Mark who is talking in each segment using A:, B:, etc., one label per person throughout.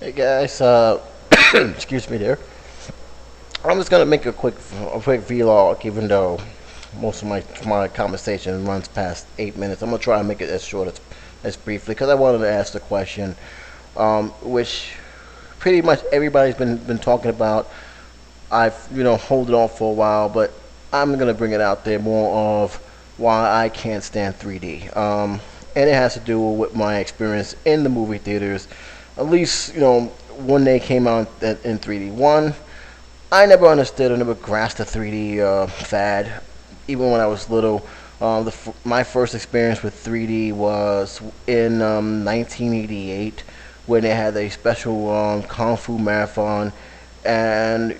A: Hey guys, excuse me there. I'm just gonna make a quick vlog, even though most of my conversation runs past 8 minutes. I'm gonna try and make it as short as briefly because I wanted to ask the question, which pretty much everybody's been talking about. I've hold it off for a while, but I'm gonna bring it out there more of why I can't stand 3D. And it has to do with my experience in the movie theaters. At least when they came out in 3D. One, I never understood. I never grasped the 3D fad, even when I was little. My first experience with 3D was in 1988 when they had a special Kung Fu marathon, and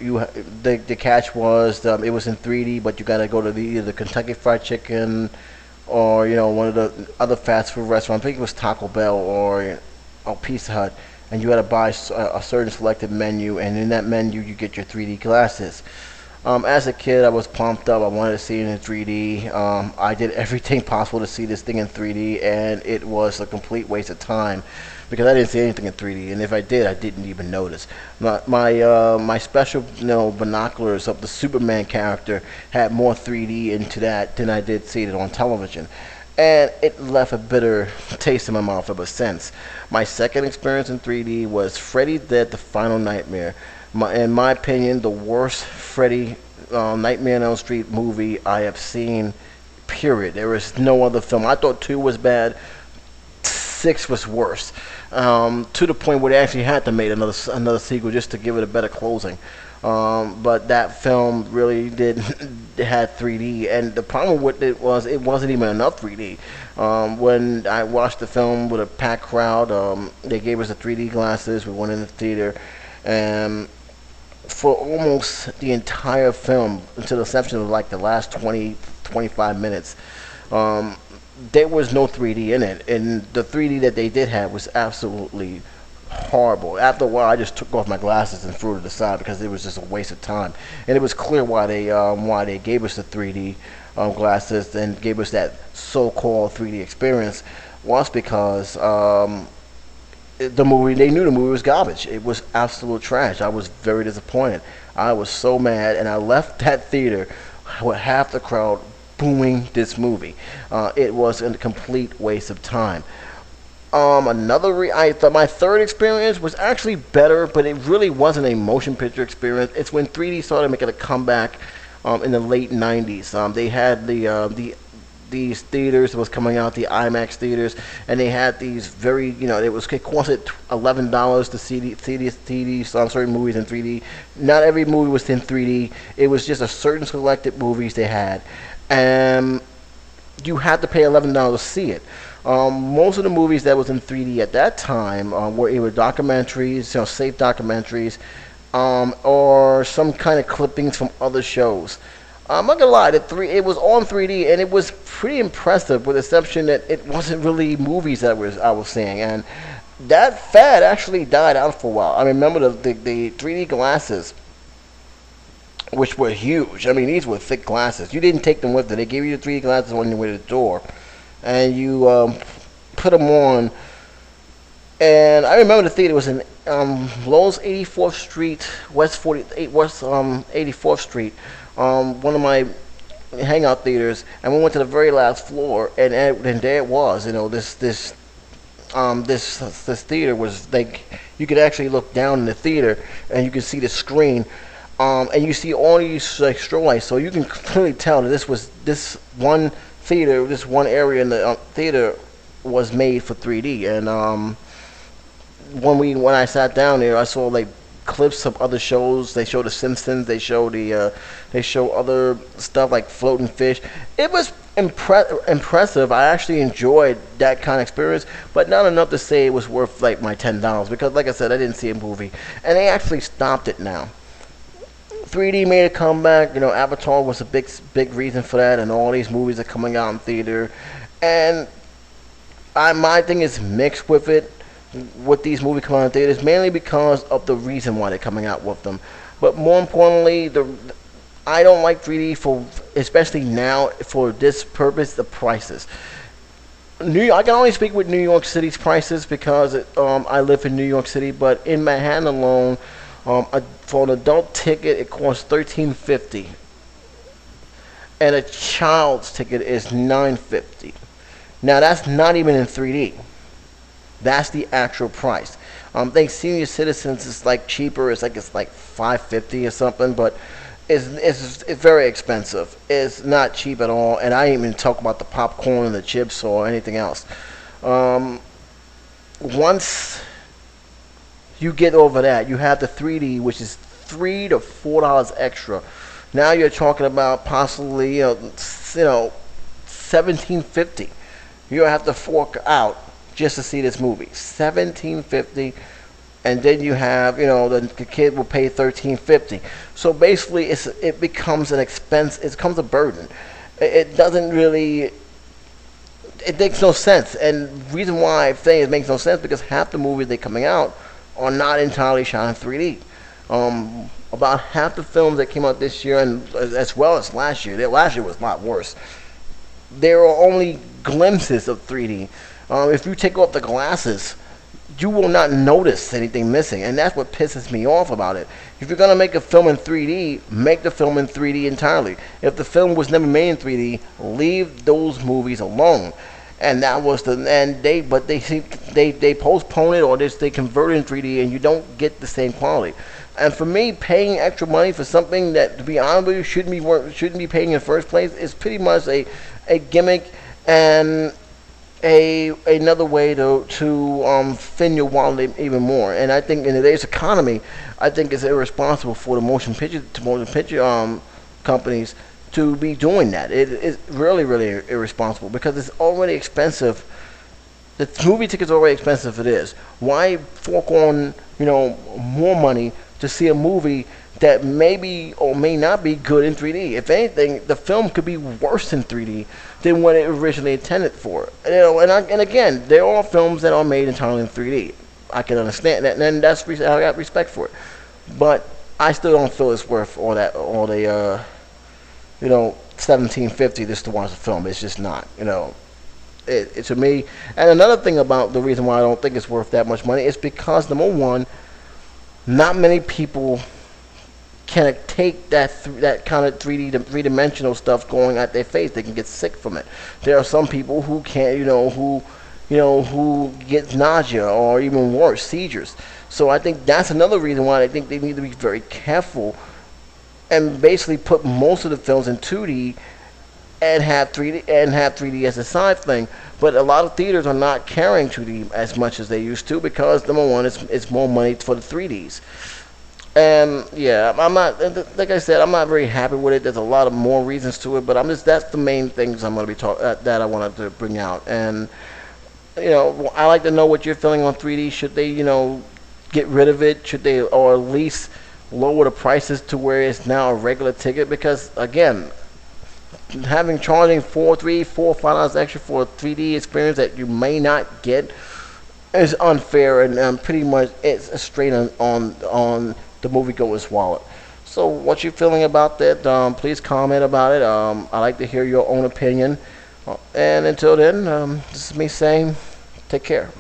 A: the catch was it was in 3D, but you got to go to either the Kentucky Fried Chicken or one of the other fast food restaurants. I think it was Taco Bell or Pizza Hut, and you had to buy a certain selected menu, and in that menu you get your 3D glasses. As a kid, I was pumped up. I wanted to see it in 3D. I did everything possible to see this thing in 3D, and it was a complete waste of time because I didn't see anything in 3D, and if I did, I didn't even notice. My special binoculars of the Superman character had more 3D into that than I did see it on television, and it left a bitter taste in my mouth ever since. My second experience in 3D was Freddy Dead: The Final Nightmare. In my opinion, the worst Freddy Nightmare on Elm Street movie I have seen. Period. There is no other film. I thought 2 was bad. 6 was worse. To the point where they actually had to make another sequel just to give it a better closing. But that film really did it had 3D, and the problem with it was it wasn't even enough 3D. When I watched the film with a packed crowd, they gave us the 3D glasses. We went in the theater, and for almost the entire film, until the exception of like the last 20-25 minutes, there was no 3D in it, and the 3D that they did have was absolutely horrible. After a while, I just took off my glasses and threw it aside because it was just a waste of time. And it was clear why they gave us the 3D glasses and gave us that so-called 3D experience was because they knew the movie was garbage. It was absolute trash. I was very disappointed. I was so mad, and I left that theater with half the crowd booing this movie. It was a complete waste of time. I thought my third experience was actually better, but it really wasn't a motion picture experience. It's when 3D started making a comeback in the late 90s. They had these theaters that was coming out, the IMAX theaters, and they had these very, it cost $11 to see certain movies in 3D. Not every movie was in 3D. It was just a certain selected movies they had, and you had to pay $11 to see it. Most of the movies that was in 3D at that time were either documentaries, safe documentaries, or some kind of clippings from other shows. I'm not gonna lie, it was on 3D and it was pretty impressive, with the exception that it wasn't really movies that I was seeing, and that fad actually died out for a while. I remember the 3D glasses, which were huge. I mean, these were thick glasses. You didn't take them with you. They gave you the 3D glasses on your way to the door, and you put them on. And I remember the theater was in Lowe's 84th Street, West 84th Street. One of my hangout theaters, and we went to the very last floor, and there it was. This theater was like, you could actually look down in the theater, and you could see the screen, and you see all these like strobe lights, so you can clearly tell that this one theater, this one area in the theater was made for 3D. And when I sat down there, I saw like clips of other shows. They show The Simpsons. They show other stuff like Floating Fish. It was impressive. I actually enjoyed that kind of experience, but not enough to say it was worth like my $10, because, like I said, I didn't see a movie, and they actually stopped it now. 3D made a comeback. Avatar was a big reason for that, and all these movies are coming out in theater, and my thing is mixed with it. With these movies coming out in theaters, mainly because of the reason why they're coming out with them, but more importantly, I don't like 3D especially now, for this purpose, the prices. I can only speak with New York City's prices because I live in New York City. But in Manhattan alone, for an adult ticket, it costs $13.50, and a child's ticket is $9.50. Now that's not even in 3D. That's the actual price. I think senior citizens is like cheaper. It's like $5.50 or something, but it's very expensive. It's not cheap at all, and I didn't even talk about the popcorn and the chips or anything else. Um, Once you get over that, you have the 3D, which is $3 to $4 extra. Now you're talking about possibly you know 17.50. You have to fork out just to see this movie. 17.50, and then you have the kid will pay 13.50. So basically, it becomes an expense. It becomes a burden. It doesn't really. It makes no sense. And the reason why I say it makes no sense because half the movies that are coming out are not entirely shot in 3D. About half the films that came out this year, and as well as last year, last year was a lot worse. There are only glimpses of 3D. If you take off the glasses, you will not notice anything missing, and that's what pisses me off about it. If you're gonna make a film in 3D, make the film in 3D entirely. If the film was never made in 3D, leave those movies alone. And that was they postpone it or they convert it in 3D, and you don't get the same quality. And for me, paying extra money for something that, to be honest with you, shouldn't be paying in the first place is pretty much a gimmick and another way to thin your wallet even more. And I think in today's economy, I think it's irresponsible for the motion picture companies to be doing that. It is really, really irresponsible because it's already expensive. The movie ticket's already expensive as it is. Why fork on more money to see a movie that maybe or may not be good in 3D? If anything, the film could be worse in 3D than what it originally intended for. And again, there are films that are made entirely in 3D. I can understand that, and I got respect for it. But I still don't feel it's worth all the 17.50 just to watch the film. It's just not. It to me. And another thing about the reason why I don't think it's worth that much money is because, number one, not many people can take that kind of three-dimensional stuff going at their face. They can get sick from it. There are some people who can't, who get nausea or even worse, seizures. So I think that's another reason why I think they need to be very careful and basically put most of the films in 2D and have 3D as a side thing. But a lot of theaters are not carrying 2D as much as they used to because, number one, it's more money for the 3Ds. And yeah, I'm not, like I said, I'm not very happy with it. There's a lot of more reasons to it, but that's the main things I'm going to be that I wanted to bring out. And I like to know what you're feeling on 3D. Should they get rid of it? Should they, or at least lower the prices to where it's now a regular ticket? Because again, charging $4, $5 extra for a 3D experience that you may not get is unfair, and pretty much it's a straight on the moviegoer's wallet. So what you feeling about that? Please comment about it. I like to hear your own opinion. And until then, this is me saying, take care.